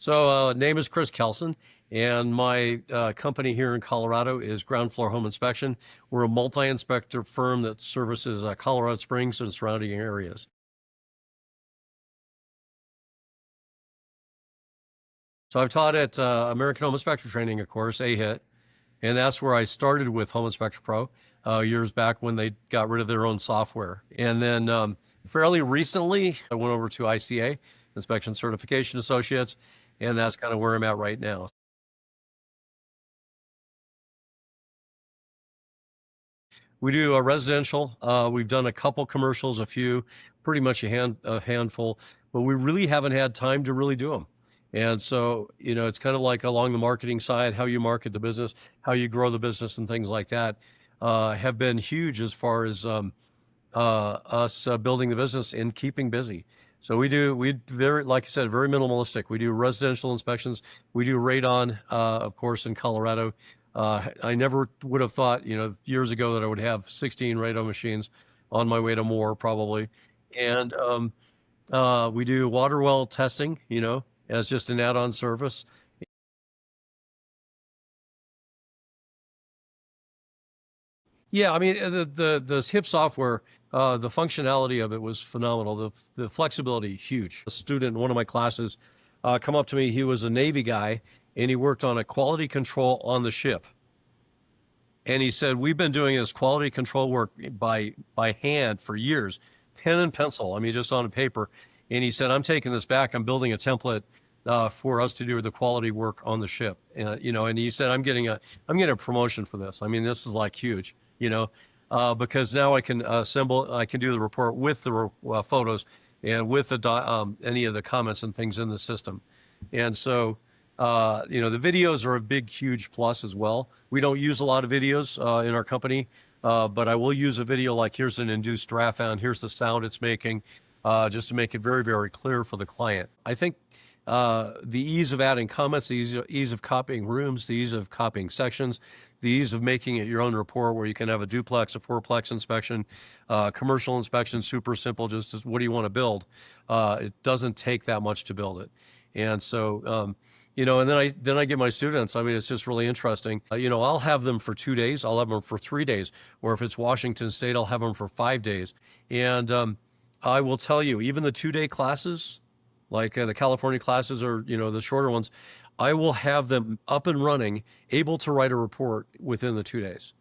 Name is Chris Kjeldsen, and my company here in Colorado is Ground Floor Home Inspection. We're a multi-inspector firm that services Colorado Springs and surrounding areas. So I've taught at American Home Inspector Training, of course, AHIT, and that's where I started with Home Inspector Pro years back when they got rid of their own software. And then fairly recently, I went over to ICA, Inspection Certification Associates, and that's kind of where I'm at right now. We do a residential. We've done a couple commercials, a few, pretty much a handful, but we really haven't had time to really do them. And so, it's kind of like along the marketing side, how you market the business, how you grow the business, and things like that have been huge as far as us building the business and keeping busy. So we very, like I said, very minimalistic. We do residential inspections. We do radon, of course, in Colorado. I never would have thought, years ago that I would have 16 radon machines on my way to more probably. And we do water well testing, as just an add-on service. Yeah, I mean, the HIP software, the functionality of it was phenomenal. The flexibility, huge. A student in one of my classes come up to me. He was a Navy guy, and he worked on a quality control on the ship. And he said, we've been doing this quality control work by hand for years, pen and pencil. I mean, just on a paper. And he said, I'm taking this back. I'm building a template for us to do the quality work on the ship. And he said, I'm getting a promotion for this. I mean, this is like huge, because now I can I can do the report with the photos and with any of the comments and things in the system. And so, the videos are a big, huge plus as well. We don't use a lot of videos in our company, but I will use a video like here's an induced draft fan, here's the sound it's making, just to make it very, very clear for the client. I think the ease of adding comments, the ease of copying rooms, the ease of copying sections, the ease of making it your own report where you can have a duplex, a fourplex inspection, commercial inspection, super simple, just what do you want to build? It doesn't take that much to build it. And so, and then I get my students. I mean, it's just really interesting. I'll have them for 2 days. I'll have them for 3 days. Or if it's Washington State, I'll have them for 5 days. And I will tell you, even the 2-day classes, like the California classes or, the shorter ones, I will have them up and running, able to write a report within the 2 days.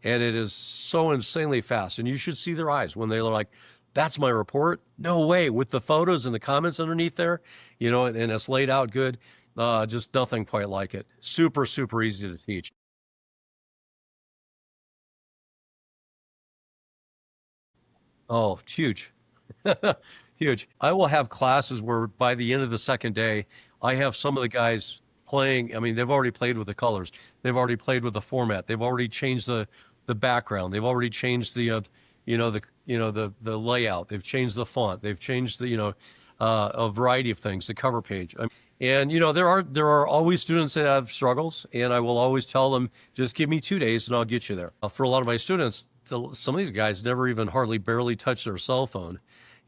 And it is so insanely fast. And you should see their eyes when they're like, that's my report? No way, with the photos and the comments underneath there, and it's laid out good. Just nothing quite like it. Super, super easy to teach. Oh, huge. Huge. I will have classes where by the end of the second day, I have some of the guys playing. I mean, they've already played with the colors. They've already played with the format. They've already changed the background. They've already changed the layout. They've changed the font. They've changed a variety of things, the cover page. And there are always students that have struggles, and I will always tell them, just give me 2 days and I'll get you there. For a lot of my students, some of these guys never even hardly barely touch their cell phone,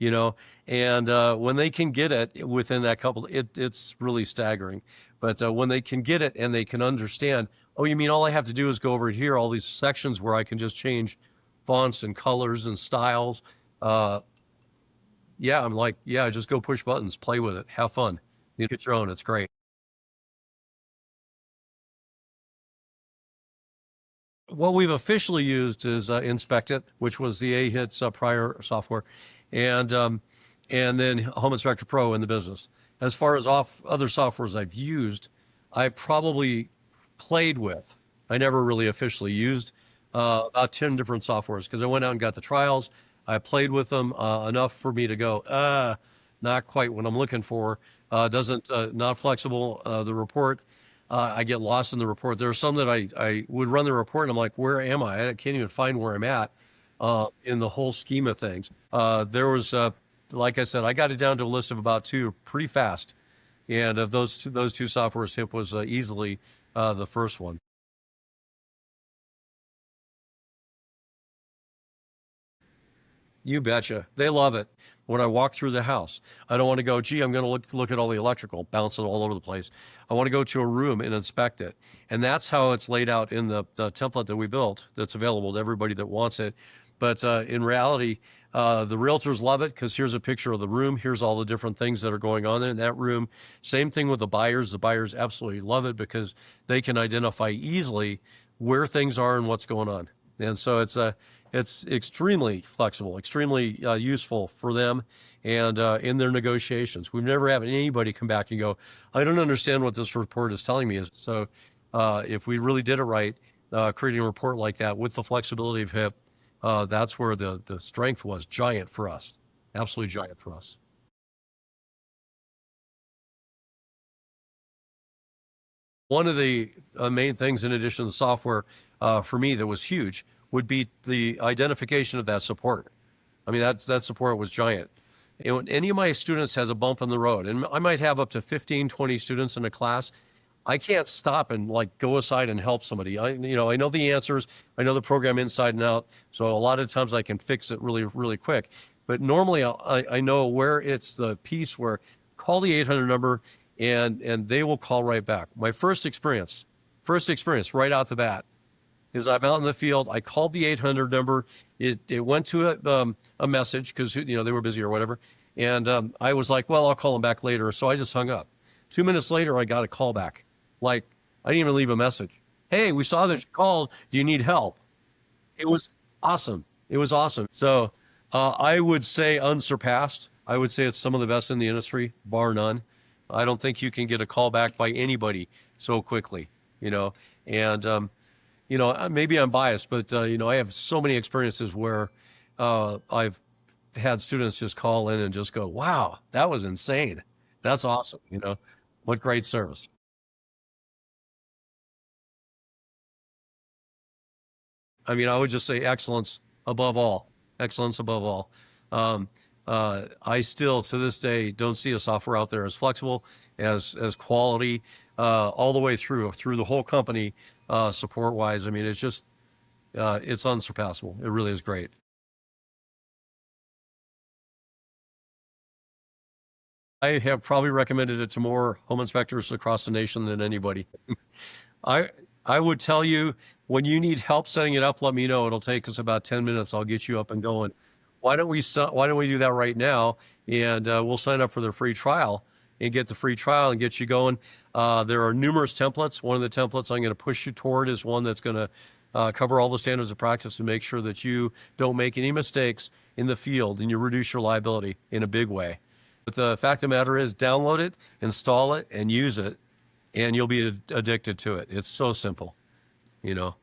and when they can get it within that couple, it's really staggering. But when they can get it and they can understand, oh, you mean all I have to do is go over here, all these sections where I can just change fonts and colors and styles. Yeah, I'm like, yeah, just go push buttons, play with it, have fun. You get your own, it's great. What we've officially used is Inspect It, which was the AHIT's prior software, and then Home Inspector Pro in the business. As far as other softwares I've used, I probably played with. I never really officially used about 10 different softwares because I went out and got the trials. I played with them enough for me to go, not quite what I'm looking for. Not flexible. The report, I get lost in the report. There are some that I would run the report and I'm like, where am I? I can't even find where I'm at in the whole scheme of things. There was, like I said, I got it down to a list of about 2 pretty fast. And of those two softwares, HIP was easily the first one. You betcha. They love it. When I walk through the house, I don't want to go, gee, I'm going to look at all the electrical, bounce it all over the place. I want to go to a room and inspect it. And that's how it's laid out in the template that we built that's available to everybody that wants it. But in reality, the realtors love it because here's a picture of the room. Here's all the different things that are going on in that room. Same thing with the buyers. The buyers absolutely love it because they can identify easily where things are and what's going on. And so it's extremely flexible, extremely useful for them and in their negotiations. We've never had anybody come back and go, I don't understand what this report is telling me. So if we really did it right, creating a report like that with the flexibility of HIP, that's where the strength was giant for us, absolutely giant for us. One of the main things, in addition to the software, for me that was huge, would be the identification of that support. I mean, that support was giant. And when any of my students has a bump in the road, and I might have up to 15, 20 students in a class, I can't stop and like go aside and help somebody. I know the answers. I know the program inside and out. So a lot of times I can fix it really, really quick. But normally I know where it's the piece where call the 800 number and they will call right back. My first experience right out the bat is I'm out in the field. I called the 800 number. It went to a message because they were busy or whatever. And I was like, well, I'll call them back later. So I just hung up. 2 minutes later, I got a call back. Like, I didn't even leave a message. Hey, we saw that you called. Do you need help? It was awesome. It was awesome. So I would say unsurpassed. I would say it's some of the best in the industry, bar none. I don't think you can get a call back by anybody so quickly, and maybe I'm biased, but I have so many experiences where I've had students just call in and just go, wow, that was insane. That's awesome. What great service. I mean, I would just say excellence above all. Excellence above all. Um, I still, to this day, don't see a software out there as flexible, as quality, all the way through the whole company, support wise. I mean, it's just it's unsurpassable. It really is great. I have probably recommended it to more home inspectors across the nation than anybody. I I would tell you when you need help setting it up, let me know. It'll take us about 10 minutes. I'll get you up and going. Why don't we do that right now? And we'll sign up for the free trial and get the free trial and get you going. There are numerous templates. One of the templates I'm going to push you toward is one that's going to cover all the standards of practice and make sure that you don't make any mistakes in the field and you reduce your liability in a big way. But the fact of the matter is, download it, install it, and use it, and you'll be addicted to it. It's so simple, you know.